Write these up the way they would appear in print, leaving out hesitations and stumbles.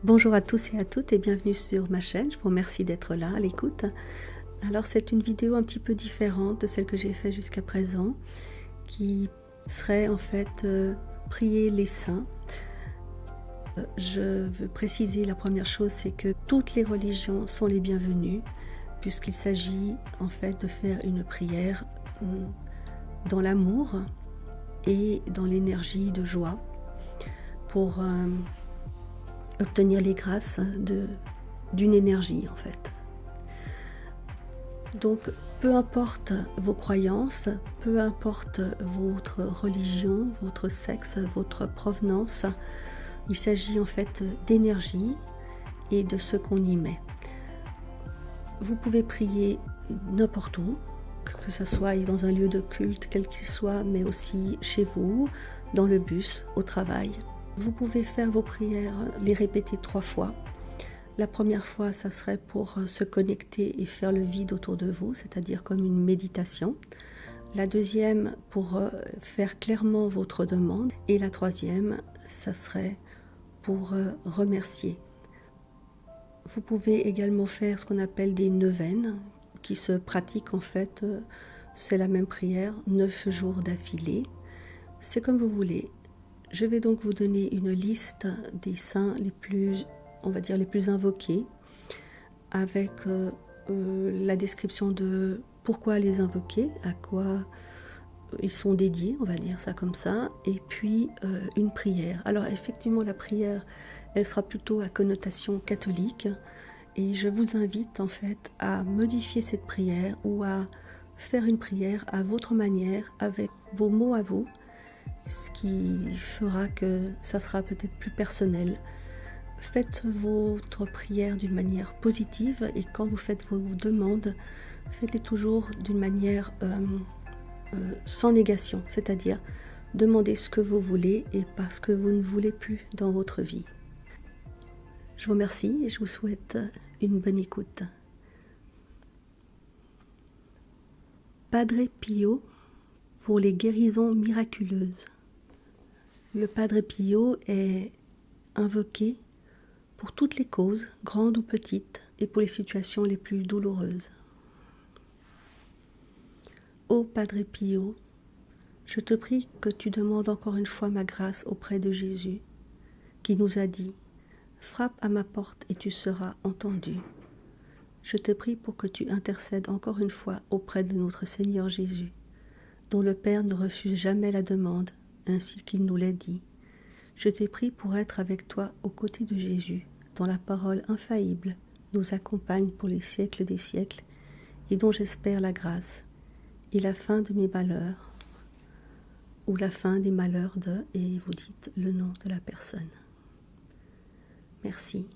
Bonjour à tous et à toutes et bienvenue sur ma chaîne. Je vous remercie d'être là à l'écoute. Alors c'est une vidéo un petit peu différente de celle que j'ai faite jusqu'à présent, qui serait en fait prier les saints. Je veux préciser la première chose, c'est que toutes les religions sont les bienvenues, puisqu'il s'agit en fait de faire une prière dans l'amour et dans l'énergie de joie pour obtenir les grâces d'une énergie en fait. Donc peu importe vos croyances, peu importe votre religion, votre sexe, votre provenance, il s'agit en fait d'énergie et de ce qu'on y met. Vous pouvez prier n'importe où, que ce soit dans un lieu de culte, quel qu'il soit, mais aussi chez vous, dans le bus, au travail. Vous pouvez faire vos prières, les répéter 3 fois. La première fois, ça serait pour se connecter et faire le vide autour de vous, c'est-à-dire comme une méditation. La deuxième, pour faire clairement votre demande. Et la troisième, ça serait pour remercier. Vous pouvez également faire ce qu'on appelle des neuvaines, qui se pratiquent en fait, c'est la même prière, 9 jours d'affilée. C'est comme vous voulez. Je vais donc vous donner une liste des saints les plus, on va dire, les plus invoqués, avec la description de pourquoi les invoquer, à quoi ils sont dédiés, on va dire ça comme ça, et puis une prière. Alors effectivement, la prière, elle sera plutôt à connotation catholique, et je vous invite en fait à modifier cette prière ou à faire une prière à votre manière, avec vos mots à vous, ce qui fera que ça sera peut-être plus personnel. Faites votre prière d'une manière positive et quand vous faites vos demandes, faites-les toujours d'une manière sans négation, c'est-à-dire demandez ce que vous voulez et pas ce que vous ne voulez plus dans votre vie. Je vous remercie et je vous souhaite une bonne écoute. Padre Pio pour les guérisons miraculeuses. Le Padre Pio est invoqué pour toutes les causes, grandes ou petites, et pour les situations les plus douloureuses. Ô Padre Pio, je te prie que tu demandes encore une fois ma grâce auprès de Jésus, qui nous a dit « Frappe à ma porte et tu seras entendu ». Je te prie pour que tu intercèdes encore une fois auprès de notre Seigneur Jésus, dont le Père ne refuse jamais la demande, ainsi qu'il nous l'a dit. Je te prie pour être avec toi aux côtés de Jésus, dont la parole infaillible nous accompagne pour les siècles des siècles, et dont j'espère la grâce, et la fin de mes malheurs, ou la fin des malheurs de, et vous dites le nom de la personne. Merci.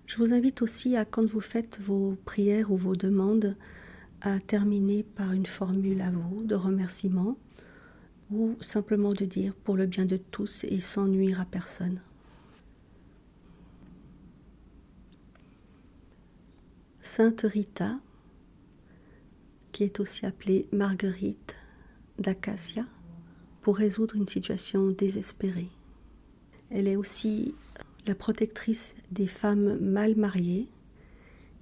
Je vous invite aussi à, quand vous faites vos prières ou vos demandes, à terminer par une formule à vous de remerciement, ou simplement de dire pour le bien de tous et sans nuire à personne. Sainte Rita, qui est aussi appelée Marguerite d'Acacia, pour résoudre une situation désespérée. Elle est aussi la protectrice des femmes mal mariées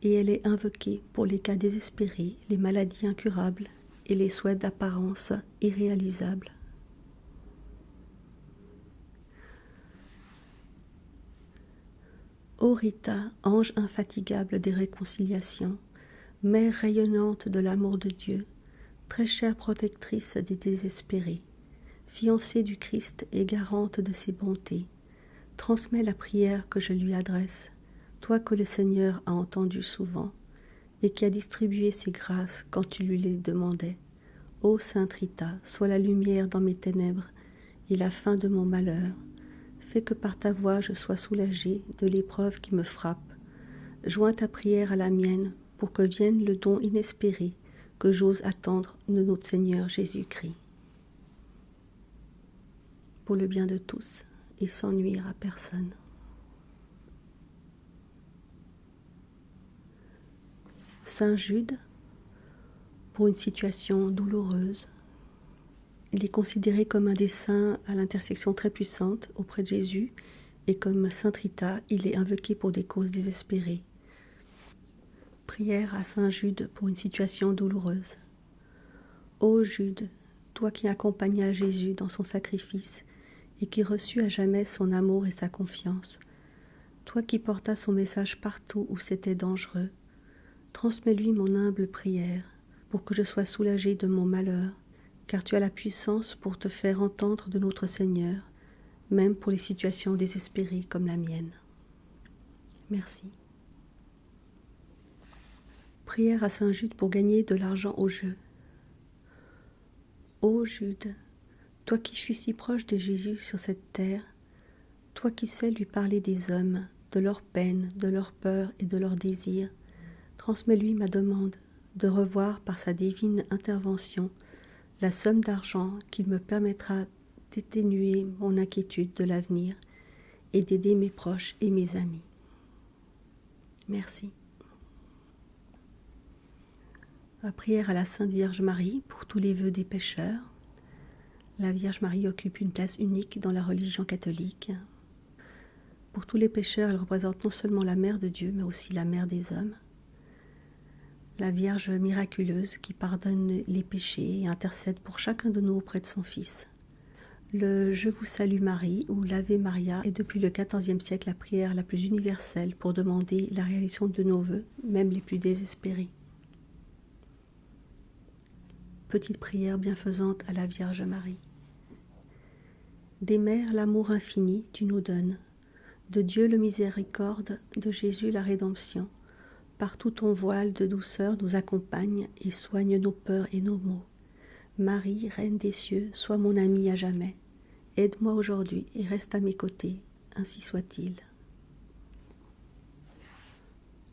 et elle est invoquée pour les cas désespérés, les maladies incurables et les souhaits d'apparence irréalisables. Ô Rita, ange infatigable des réconciliations, mère rayonnante de l'amour de Dieu, très chère protectrice des désespérés, fiancée du Christ et garante de ses bontés, transmets la prière que je lui adresse, toi que le Seigneur a entendu souvent, et qui a distribué ses grâces quand tu lui les demandais. Ô Sainte Rita, sois la lumière dans mes ténèbres et la fin de mon malheur. Fais que par ta voix je sois soulagée de l'épreuve qui me frappe. Joins ta prière à la mienne pour que vienne le don inespéré que j'ose attendre de notre Seigneur Jésus-Christ. Pour le bien de tous et sans nuire à personne. Saint Jude, pour une situation douloureuse. Il est considéré comme un des saints à l'intercession très puissante auprès de Jésus, et comme Sainte Rita, il est invoqué pour des causes désespérées. Prière à Saint Jude pour une situation douloureuse. Ô Jude, toi qui accompagnas Jésus dans son sacrifice et qui reçus à jamais son amour et sa confiance, toi qui portas son message partout où c'était dangereux, transmets-lui mon humble prière pour que je sois soulagé de mon malheur, car tu as la puissance pour te faire entendre de notre Seigneur, même pour les situations désespérées comme la mienne. Merci. Prière à Saint Jude pour gagner de l'argent au jeu. Ô Jude, toi qui fus si proche de Jésus sur cette terre, toi qui sais lui parler des hommes, de leurs peines, de leurs peurs et de leurs désirs, transmets-lui ma demande de revoir par sa divine intervention la somme d'argent qu'il me permettra d'atténuer mon inquiétude de l'avenir et d'aider mes proches et mes amis. Merci. La prière à la Sainte Vierge Marie pour tous les vœux des pécheurs. La Vierge Marie occupe une place unique dans la religion catholique. Pour tous les pécheurs, elle représente non seulement la Mère de Dieu, mais aussi la Mère des hommes. La Vierge miraculeuse qui pardonne les péchés et intercède pour chacun de nous auprès de son Fils. Le Je vous salue Marie ou l'Ave Maria est depuis le XIVe siècle la prière la plus universelle pour demander la réalisation de nos vœux, même les plus désespérés. Petite prière bienfaisante à la Vierge Marie. Des mers l'amour infini tu nous donnes, de Dieu le miséricorde, de Jésus la rédemption. Partout ton voile de douceur nous accompagne et soigne nos peurs et nos maux. Marie, Reine des cieux, sois mon amie à jamais. Aide-moi aujourd'hui et reste à mes côtés, ainsi soit-il.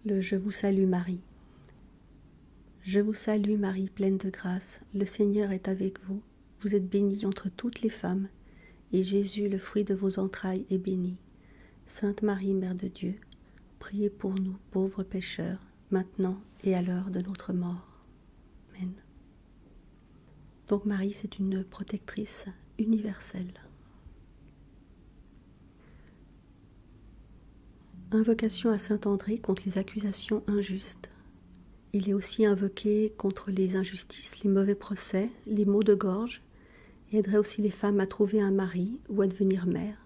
Le Je vous salue Marie. Je vous salue Marie, pleine de grâce, le Seigneur est avec vous. Vous êtes bénie entre toutes les femmes, et Jésus, le fruit de vos entrailles, est béni. Sainte Marie, Mère de Dieu, priez pour nous, pauvres pécheurs, maintenant et à l'heure de notre mort. Amen. Donc Marie, c'est une protectrice universelle. Invocation à Saint André contre les accusations injustes. Il est aussi invoqué contre les injustices, les mauvais procès, les maux de gorge, et aiderait aussi les femmes à trouver un mari ou à devenir mère.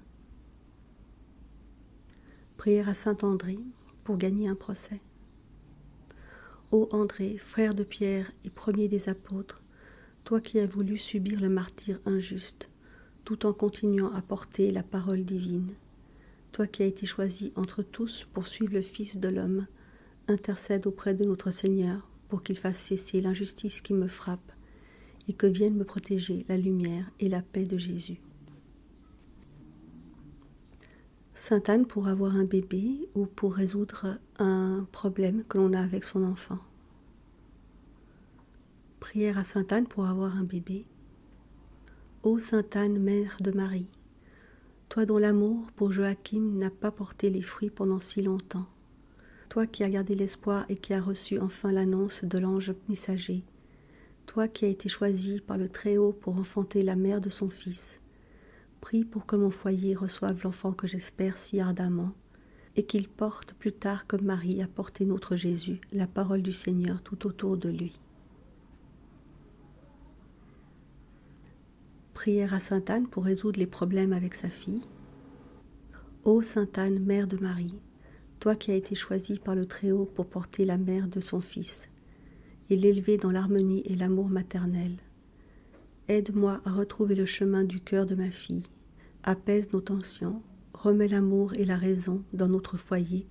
Prière à Saint André pour gagner un procès. Ô André, frère de Pierre et premier des apôtres, toi qui as voulu subir le martyre injuste, tout en continuant à porter la parole divine, toi qui as été choisi entre tous pour suivre le Fils de l'homme, intercède auprès de notre Seigneur pour qu'il fasse cesser l'injustice qui me frappe et que vienne me protéger la lumière et la paix de Jésus. Sainte Anne pour avoir un bébé ou pour résoudre un problème que l'on a avec son enfant. Prière à Sainte Anne pour avoir un bébé. Ô Sainte Anne, Mère de Marie, toi dont l'amour pour Joachim n'a pas porté les fruits pendant si longtemps, toi qui as gardé l'espoir et qui as reçu enfin l'annonce de l'ange messager, toi qui as été choisi par le Très-Haut pour enfanter la mère de son Fils, prie pour que mon foyer reçoive l'enfant que j'espère si ardemment, et qu'il porte plus tard comme Marie a porté notre Jésus, la parole du Seigneur tout autour de lui. Prière à Sainte Anne pour résoudre les problèmes avec sa fille. Ô Sainte Anne, Mère de Marie, toi qui as été choisie par le Très-Haut pour porter la mère de son Fils, et l'élever dans l'harmonie et l'amour maternel, aide-moi à retrouver le chemin du cœur de ma fille, apaise nos tensions, remets l'amour et la raison dans notre foyer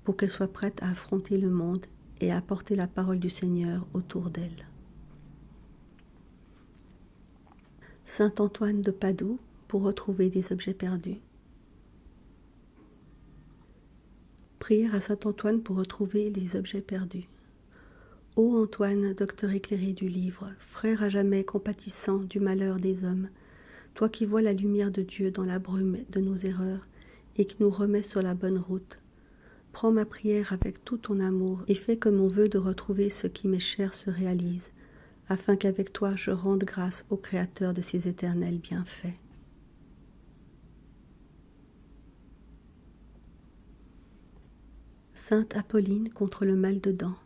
pour qu'elle soit prête à affronter le monde et à porter la parole du Seigneur autour d'elle. Saint Antoine de Padoue pour retrouver des objets perdus. Prière à Saint Antoine pour retrouver les objets perdus. Ô Antoine, docteur éclairé du livre, frère à jamais compatissant du malheur des hommes, toi qui vois la lumière de Dieu dans la brume de nos erreurs et qui nous remets sur la bonne route, prends ma prière avec tout ton amour et fais que mon vœu de retrouver ce qui m'est cher se réalise, afin qu'avec toi je rende grâce au Créateur de ses éternels bienfaits. Sainte Apolline contre le mal de dents.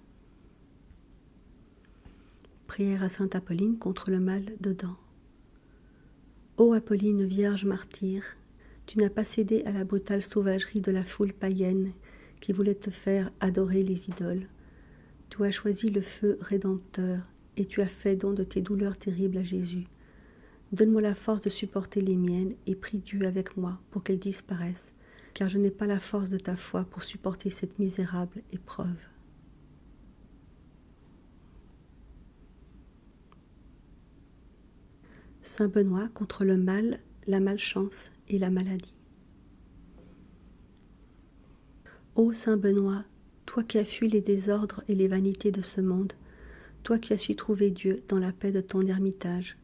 Prière à Sainte Apolline contre le mal de dents. Ô Apolline, Vierge martyre, tu n'as pas cédé à la brutale sauvagerie de la foule païenne qui voulait te faire adorer les idoles. Tu as choisi le feu rédempteur et tu as fait don de tes douleurs terribles à Jésus. Donne-moi la force de supporter les miennes et prie Dieu avec moi pour qu'elles disparaissent, car je n'ai pas la force de ta foi pour supporter cette misérable épreuve. Saint Benoît contre le mal, la malchance et la maladie. Ô Saint Benoît, toi qui as fui les désordres et les vanités de ce monde, toi qui as su trouver Dieu dans la paix de ton ermitage,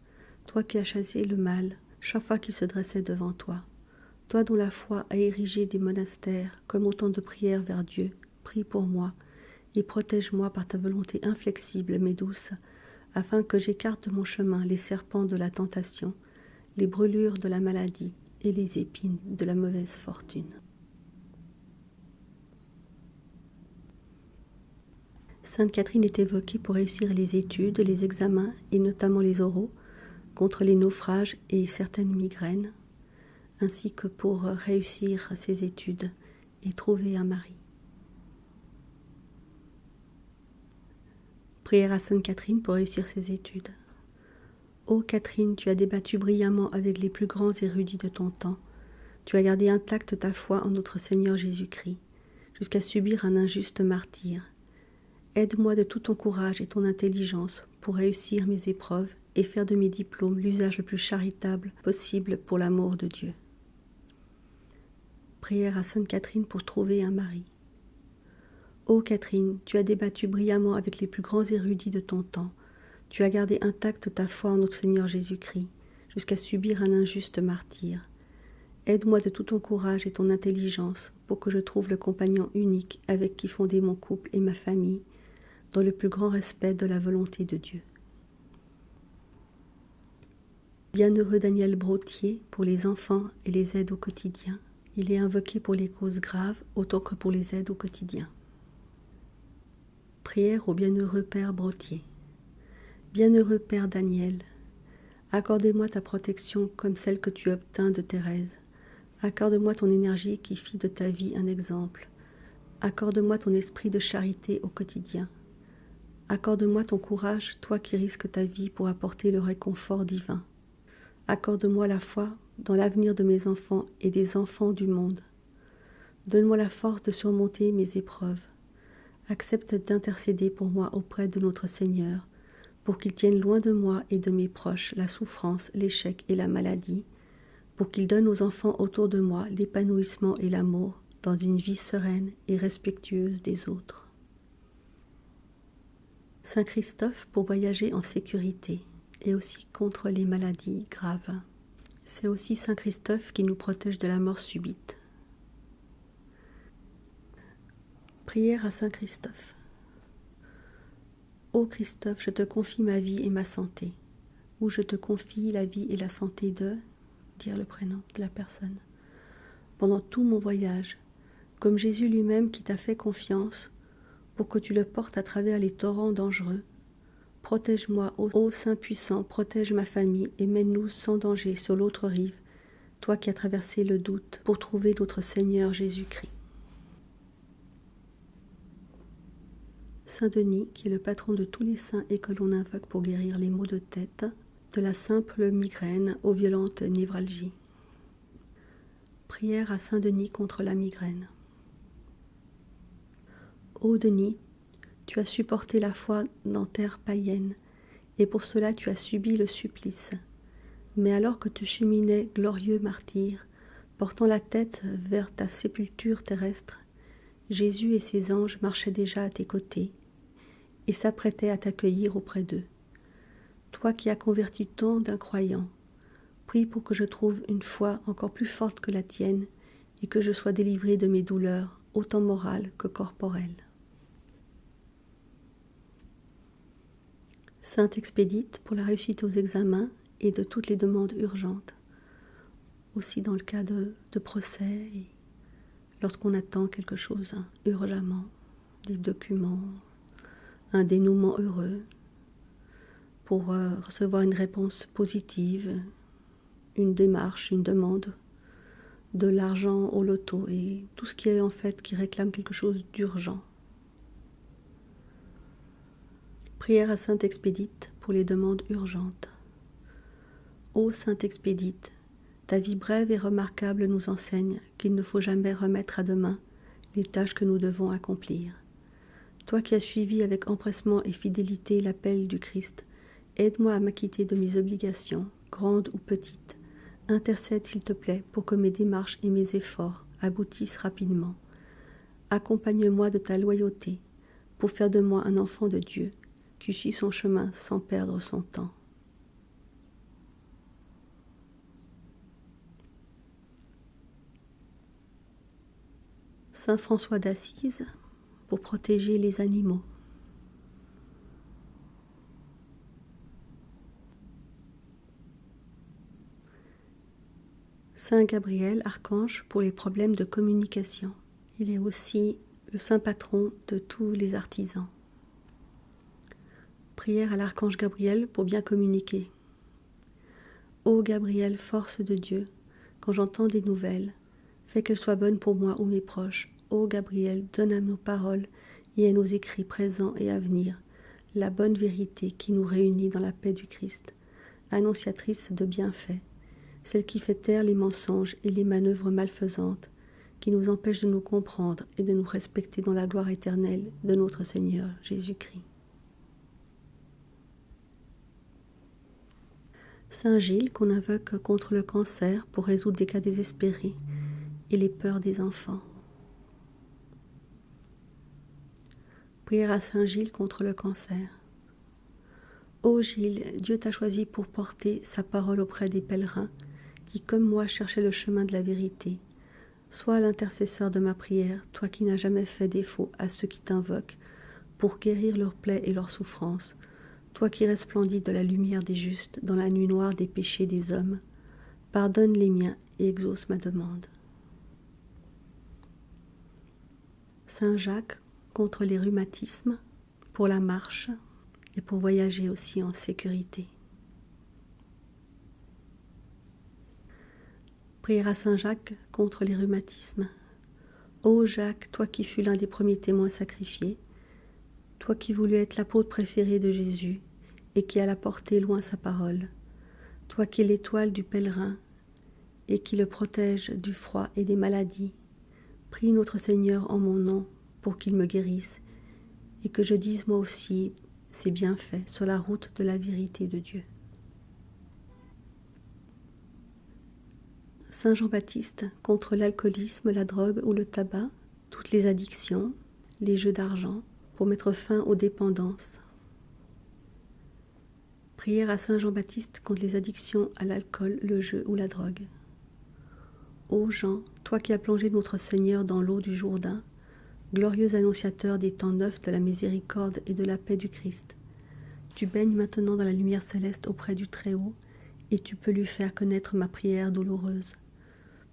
toi qui as chassé le mal chaque fois qu'il se dressait devant toi, toi dont la foi a érigé des monastères comme autant de prières vers Dieu, prie pour moi et protège-moi par ta volonté inflexible mais douce, afin que j'écarte de mon chemin les serpents de la tentation, les brûlures de la maladie et les épines de la mauvaise fortune. Sainte Catherine est évoquée pour réussir les études, les examens et notamment les oraux, contre les naufrages et certaines migraines, ainsi que pour réussir ses études et trouver un mari. Prière à Sainte Catherine pour réussir ses études. Ô Catherine, tu as débattu brillamment avec les plus grands érudits de ton temps. Tu as gardé intacte ta foi en notre Seigneur Jésus-Christ, jusqu'à subir un injuste martyre. Aide-moi de tout ton courage et ton intelligence pour réussir mes épreuves et faire de mes diplômes l'usage le plus charitable possible pour l'amour de Dieu. Prière à Sainte Catherine pour trouver un mari. Ô Catherine, tu as débattu brillamment avec les plus grands érudits de ton temps. Tu as gardé intacte ta foi en notre Seigneur Jésus-Christ, jusqu'à subir un injuste martyre. Aide-moi de tout ton courage et ton intelligence pour que je trouve le compagnon unique avec qui fonder mon couple et ma famille, dans le plus grand respect de la volonté de Dieu. Bienheureux Daniel Brottier pour les enfants et les aides au quotidien. Il est invoqué pour les causes graves autant que pour les aides au quotidien. Prière au bienheureux Père Brottier. Bienheureux Père Daniel, accorde-moi ta protection comme celle que tu obtins de Thérèse. Accorde-moi ton énergie qui fit de ta vie un exemple. Accorde-moi ton esprit de charité au quotidien. Accorde-moi ton courage, toi qui risques ta vie pour apporter le réconfort divin. Accorde-moi la foi dans l'avenir de mes enfants et des enfants du monde. Donne-moi la force de surmonter mes épreuves. Accepte d'intercéder pour moi auprès de notre Seigneur, pour qu'il tienne loin de moi et de mes proches la souffrance, l'échec et la maladie, pour qu'il donne aux enfants autour de moi l'épanouissement et l'amour dans une vie sereine et respectueuse des autres. Saint Christophe pour voyager en sécurité et aussi contre les maladies graves. C'est aussi Saint Christophe qui nous protège de la mort subite. Prière à Saint Christophe. Ô Christophe, je te confie ma vie et ma santé, ou je te confie la vie et la santé de, dire le prénom de la personne, pendant tout mon voyage, comme Jésus lui-même qui t'a fait confiance, pour que tu le portes à travers les torrents dangereux. Protège-moi, ô Saint puissant, protège ma famille et mène-nous sans danger sur l'autre rive, toi qui as traversé le doute pour trouver notre Seigneur Jésus-Christ. Saint Denis, qui est le patron de tous les saints et que l'on invoque pour guérir les maux de tête, de la simple migraine aux violentes névralgies. Prière à Saint Denis contre la migraine. Ô Denis, tu as supporté la foi dans terre païenne, et pour cela tu as subi le supplice. Mais alors que tu cheminais, glorieux martyr, portant la tête vers ta sépulture terrestre, Jésus et ses anges marchaient déjà à tes côtés et s'apprêtaient à t'accueillir auprès d'eux. Toi qui as converti tant d'incroyants, prie pour que je trouve une foi encore plus forte que la tienne et que je sois délivré de mes douleurs, autant morales que corporelles. Sainte Expédite pour la réussite aux examens et de toutes les demandes urgentes. Aussi dans le cas de procès, et lorsqu'on attend quelque chose urgemment, des documents, un dénouement heureux, pour recevoir une réponse positive, une démarche, une demande, de l'argent au loto et tout ce qui est en fait qui réclame quelque chose d'urgent. Prière à Sainte Expédite pour les demandes urgentes. Ô Sainte Expédite, ta vie brève et remarquable nous enseigne qu'il ne faut jamais remettre à demain les tâches que nous devons accomplir. Toi qui as suivi avec empressement et fidélité l'appel du Christ, aide-moi à m'acquitter de mes obligations, grandes ou petites. Intercède s'il te plaît pour que mes démarches et mes efforts aboutissent rapidement. Accompagne-moi de ta loyauté pour faire de moi un enfant de Dieu qui suit son chemin sans perdre son temps. Saint François d'Assise pour protéger les animaux. Saint Gabriel, archange pour les problèmes de communication. Il est aussi le saint patron de tous les artisans. Prière à l'archange Gabriel pour bien communiquer. Ô Gabriel, force de Dieu, quand j'entends des nouvelles, fais qu'elles soient bonnes pour moi ou mes proches. Ô Gabriel, donne à nos paroles et à nos écrits présents et à venir la bonne vérité qui nous réunit dans la paix du Christ, annonciatrice de bienfaits, celle qui fait taire les mensonges et les manœuvres malfaisantes, qui nous empêchent de nous comprendre et de nous respecter dans la gloire éternelle de notre Seigneur Jésus-Christ. Saint Gilles qu'on invoque contre le cancer pour résoudre des cas désespérés et les peurs des enfants. Prière à Saint Gilles contre le cancer. Ô Gilles, Dieu t'a choisi pour porter sa parole auprès des pèlerins qui, comme moi, cherchaient le chemin de la vérité. Sois l'intercesseur de ma prière, toi qui n'as jamais fait défaut à ceux qui t'invoquent, pour guérir leurs plaies et leurs souffrances, toi qui resplendis de la lumière des justes dans la nuit noire des péchés des hommes. Pardonne les miens et exauce ma demande. Saint Jacques contre les rhumatismes, pour la marche et pour voyager aussi en sécurité. Prière à Saint Jacques contre les rhumatismes. Ô Jacques, toi qui fus l'un des premiers témoins sacrifiés, toi qui voulus être l'apôtre préféré de Jésus et qui alla porter loin sa parole, toi qui es l'étoile du pèlerin et qui le protège du froid et des maladies, prie notre Seigneur en mon nom pour qu'il me guérisse et que je dise moi aussi ses bienfaits sur la route de la vérité de Dieu. Saint Jean-Baptiste contre l'alcoolisme, la drogue ou le tabac, toutes les addictions, les jeux d'argent, pour mettre fin aux dépendances. Prière à Saint Jean-Baptiste contre les addictions à l'alcool, le jeu ou la drogue. Ô Jean, toi qui as plongé notre Seigneur dans l'eau du Jourdain, glorieux annonciateur des temps neufs de la miséricorde et de la paix du Christ, tu baignes maintenant dans la lumière céleste auprès du Très-Haut, et tu peux lui faire connaître ma prière douloureuse.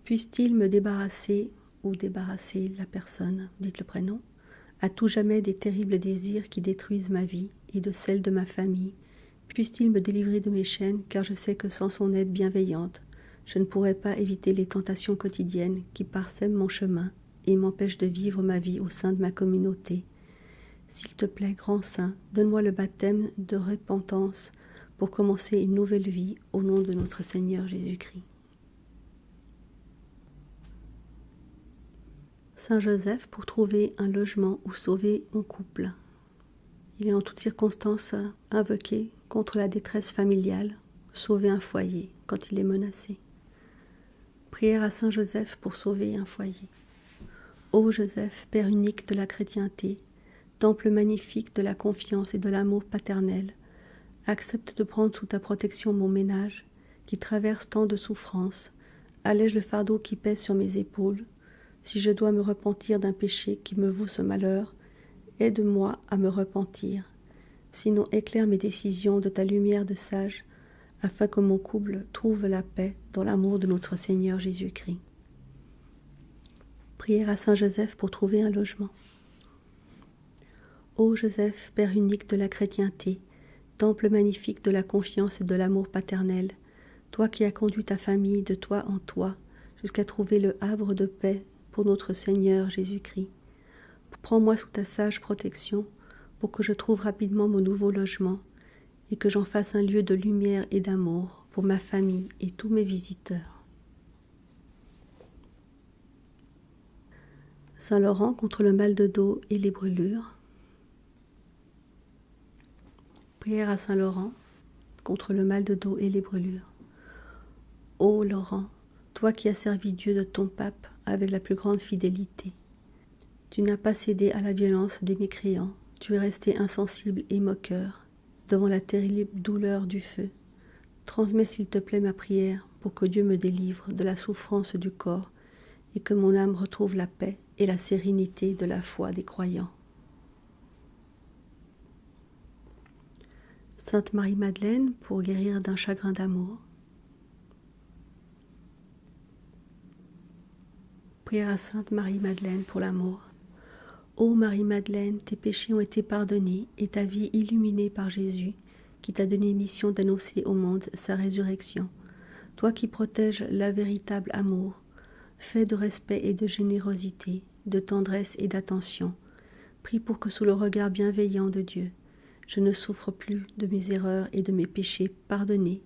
Puisse-t-il me débarrasser, ou débarrasser la personne, dites le prénom, à tout jamais des terribles désirs qui détruisent ma vie et de celle de ma famille. Puisse-t-il me délivrer de mes chaînes, car je sais que sans son aide bienveillante, je ne pourrai pas éviter les tentations quotidiennes qui parsèment mon chemin et m'empêchent de vivre ma vie au sein de ma communauté. S'il te plaît, grand saint, donne-moi le baptême de repentance pour commencer une nouvelle vie au nom de notre Seigneur Jésus-Christ. Saint Joseph pour trouver un logement ou sauver mon couple. Il est en toutes circonstances invoqué contre la détresse familiale, sauver un foyer quand il est menacé. Prière à Saint Joseph pour sauver un foyer. Ô Joseph, Père unique de la chrétienté, temple magnifique de la confiance et de l'amour paternel, accepte de prendre sous ta protection mon ménage, qui traverse tant de souffrances, allège le fardeau qui pèse sur mes épaules. Si je dois me repentir d'un péché qui me vaut ce malheur, aide-moi à me repentir. Sinon éclaire mes décisions de ta lumière de sage, afin que mon couple trouve la paix dans l'amour de notre Seigneur Jésus-Christ. Prière à Saint Joseph pour trouver un logement. Ô Joseph, Père unique de la chrétienté, temple magnifique de la confiance et de l'amour paternel, toi qui as conduit ta famille de toi en toi, jusqu'à trouver le havre de paix pour notre Seigneur Jésus-Christ. Prends-moi sous ta sage protection, pour que je trouve rapidement mon nouveau logement, et que j'en fasse un lieu de lumière et d'amour pour ma famille et tous mes visiteurs. Saint Laurent contre le mal de dos et les brûlures. Prière à Saint Laurent contre le mal de dos et les brûlures. Ô Laurent, toi qui as servi Dieu de ton pape avec la plus grande fidélité, tu n'as pas cédé à la violence des mécréants, tu es resté insensible et moqueur devant la terrible douleur du feu. Transmets s'il te plaît ma prière pour que Dieu me délivre de la souffrance du corps et que mon âme retrouve la paix et la sérénité de la foi des croyants. Sainte Marie-Madeleine pour guérir d'un chagrin d'amour. Prière à Sainte Marie-Madeleine pour l'amour. Ô Marie-Madeleine, tes péchés ont été pardonnés et ta vie illuminée par Jésus, qui t'a donné mission d'annoncer au monde sa résurrection. Toi qui protèges la véritable amour, fait de respect et de générosité, de tendresse et d'attention, prie pour que sous le regard bienveillant de Dieu, je ne souffre plus de mes erreurs et de mes péchés pardonnés,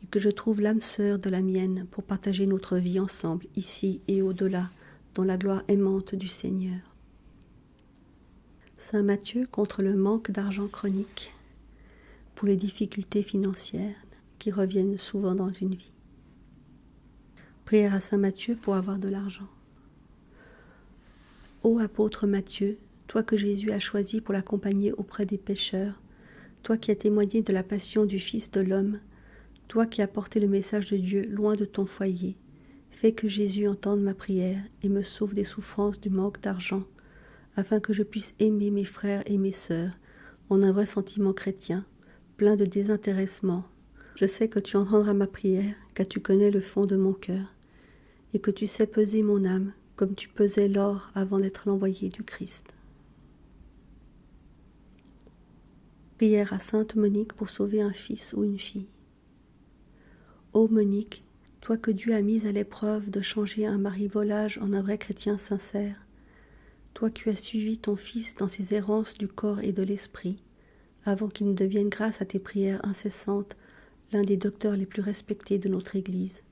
et que je trouve l'âme sœur de la mienne pour partager notre vie ensemble, ici et au-delà, dans la gloire aimante du Seigneur. Saint Matthieu contre le manque d'argent chronique, pour les difficultés financières qui reviennent souvent dans une vie. Prière à Saint Matthieu pour avoir de l'argent. Ô apôtre Matthieu, toi que Jésus a choisi pour l'accompagner auprès des pécheurs, toi qui as témoigné de la passion du Fils de l'homme, toi qui as porté le message de Dieu loin de ton foyer, fais que Jésus entende ma prière et me sauve des souffrances du manque d'argent, afin que je puisse aimer mes frères et mes sœurs en un vrai sentiment chrétien, plein de désintéressement. Je sais que tu entendras ma prière, car tu connais le fond de mon cœur, et que tu sais peser mon âme comme tu pesais l'or avant d'être l'envoyé du Christ. Prière à Sainte Monique pour sauver un fils ou une fille. Ô Monique, toi que Dieu a mise à l'épreuve de changer un mari volage en un vrai chrétien sincère, toi qui as suivi ton fils dans ses errances du corps et de l'esprit, avant qu'il ne devienne grâce à tes prières incessantes l'un des docteurs les plus respectés de notre Église,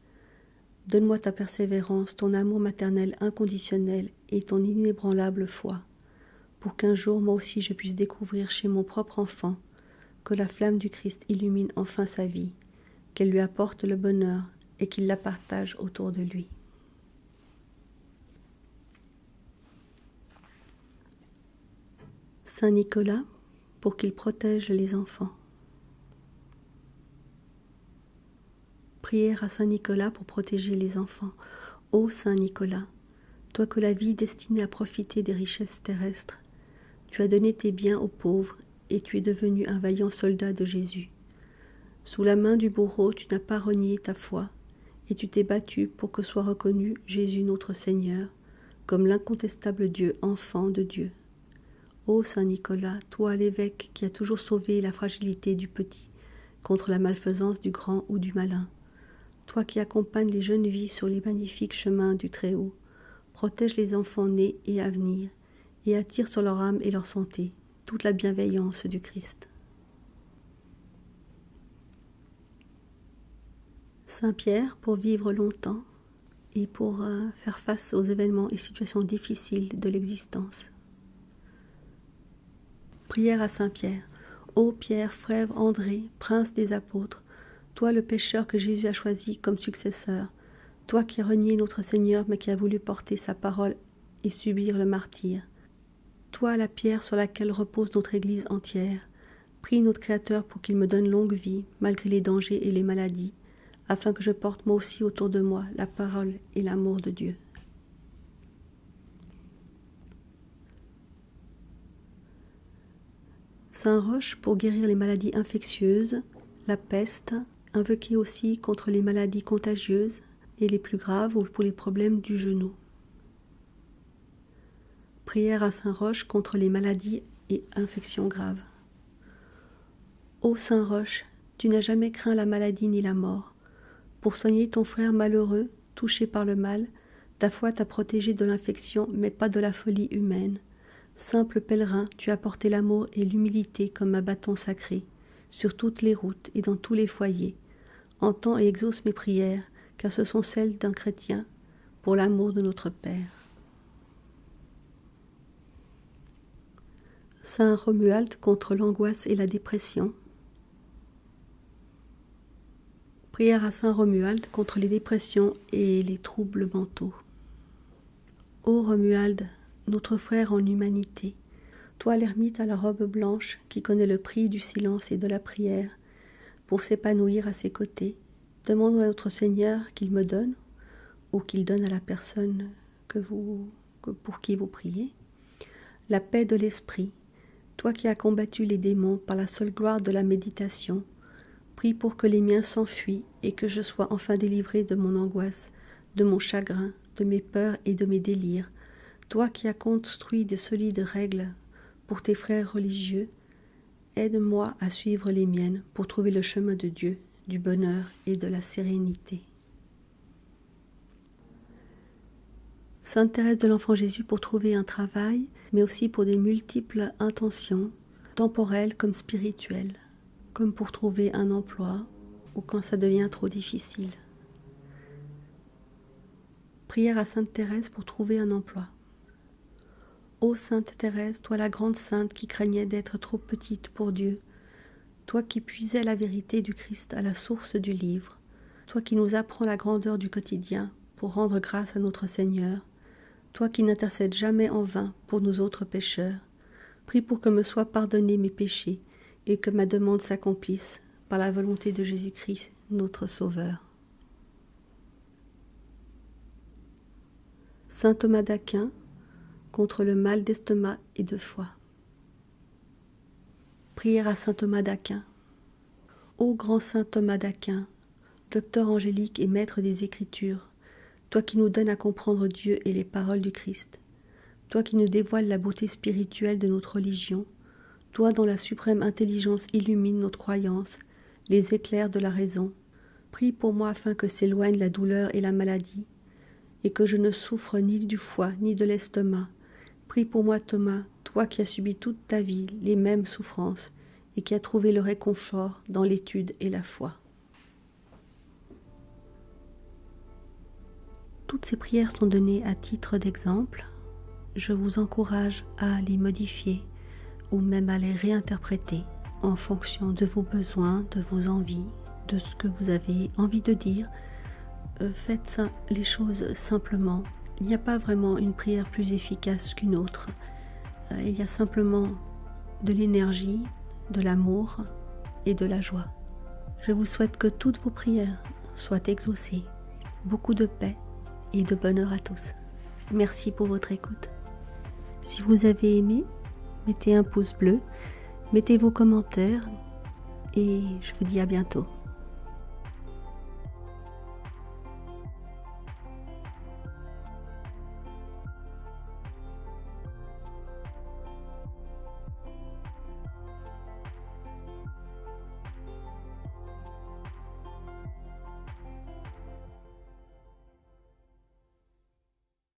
donne-moi ta persévérance, ton amour maternel inconditionnel et ton inébranlable foi, pour qu'un jour moi aussi je puisse découvrir chez mon propre enfant que la flamme du Christ illumine enfin sa vie, qu'elle lui apporte le bonheur et qu'il la partage autour de lui. Saint Nicolas, pour qu'il protège les enfants. Prière à Saint Nicolas pour protéger les enfants. Ô Saint Nicolas, toi que la vie destinée à profiter des richesses terrestres, tu as donné tes biens aux pauvres et tu es devenu un vaillant soldat de Jésus. Sous la main du bourreau, tu n'as pas renié ta foi et tu t'es battu pour que soit reconnu Jésus notre Seigneur comme l'incontestable Dieu, enfant de Dieu. Ô Saint Nicolas, toi l'évêque qui a toujours sauvé la fragilité du petit contre la malfaisance du grand ou du malin, toi qui accompagnes les jeunes vies sur les magnifiques chemins du Très-Haut, protège les enfants nés et à venir et attire sur leur âme et leur santé toute la bienveillance du Christ. Saint Pierre pour vivre longtemps et pour faire face aux événements et situations difficiles de l'existence. Prière à Saint Pierre. Ô Pierre, frère André, prince des apôtres, toi le pécheur que Jésus a choisi comme successeur, toi qui as renié notre Seigneur mais qui as voulu porter sa parole et subir le martyre, toi la pierre sur laquelle repose notre Église entière, prie notre Créateur pour qu'il me donne longue vie malgré les dangers et les maladies, afin que je porte moi aussi autour de moi la parole et l'amour de Dieu. Saint Roch pour guérir les maladies infectieuses, la peste, invoqué aussi contre les maladies contagieuses et les plus graves ou pour les problèmes du genou. Prière à Saint Roch contre les maladies et infections graves. Ô Saint Roch, tu n'as jamais craint la maladie ni la mort. Pour soigner ton frère malheureux, touché par le mal, ta foi t'a protégé de l'infection, mais pas de la folie humaine. Simple pèlerin, tu as porté l'amour et l'humilité comme un bâton sacré, sur toutes les routes et dans tous les foyers. Entends et exauce mes prières, car ce sont celles d'un chrétien, pour l'amour de notre Père. Saint Romuald contre l'angoisse et la dépression. Prière à Saint Romuald contre les dépressions et les troubles mentaux. Ô Romuald, notre frère en humanité, toi l'ermite à la robe blanche qui connaît le prix du silence et de la prière, pour s'épanouir à ses côtés, demande à notre Seigneur qu'il me donne ou qu'il donne à la personne pour qui vous priez, la paix de l'esprit. Toi qui as combattu les démons par la seule gloire de la méditation, prie pour que les miens s'enfuient et que je sois enfin délivré de mon angoisse, de mon chagrin, de mes peurs et de mes délires. Toi qui as construit de solides règles pour tes frères religieux, aide-moi à suivre les miennes pour trouver le chemin de Dieu, du bonheur et de la sérénité. Sainte Thérèse de l'Enfant Jésus pour trouver un travail, mais aussi pour des multiples intentions, temporelles comme spirituelles, comme pour trouver un emploi ou quand ça devient trop difficile. Prière à Sainte Thérèse pour trouver un emploi. Ô Sainte Thérèse, toi la grande sainte qui craignait d'être trop petite pour Dieu, toi qui puisais la vérité du Christ à la source du livre, toi qui nous apprends la grandeur du quotidien pour rendre grâce à notre Seigneur, toi qui n'intercèdes jamais en vain pour nous autres pécheurs, prie pour que me soient pardonnés mes péchés et que ma demande s'accomplisse par la volonté de Jésus-Christ, notre Sauveur. Saint Thomas d'Aquin contre le mal d'estomac et de foie. Prière à Saint Thomas d'Aquin. Ô grand Saint Thomas d'Aquin, docteur angélique et maître des Écritures, toi qui nous donnes à comprendre Dieu et les paroles du Christ, toi qui nous dévoiles la beauté spirituelle de notre religion, toi dont la suprême intelligence illumine notre croyance, les éclairs de la raison, prie pour moi afin que s'éloigne la douleur et la maladie, et que je ne souffre ni du foie ni de l'estomac. Prie pour moi Thomas, toi qui as subi toute ta vie les mêmes souffrances, et qui as trouvé le réconfort dans l'étude et la foi. Toutes ces prières sont données à titre d'exemple. Je vous encourage à les modifier ou même à les réinterpréter en fonction de vos besoins, de vos envies, de ce que vous avez envie de dire. Faites les choses simplement. Il n'y a pas vraiment une prière plus efficace qu'une autre. Il y a simplement de l'énergie, de l'amour et de la joie. Je vous souhaite que toutes vos prières soient exaucées. Beaucoup de paix et de bonheur à tous. Merci pour votre écoute. Si vous avez aimé, mettez un pouce bleu, mettez vos commentaires et je vous dis à bientôt.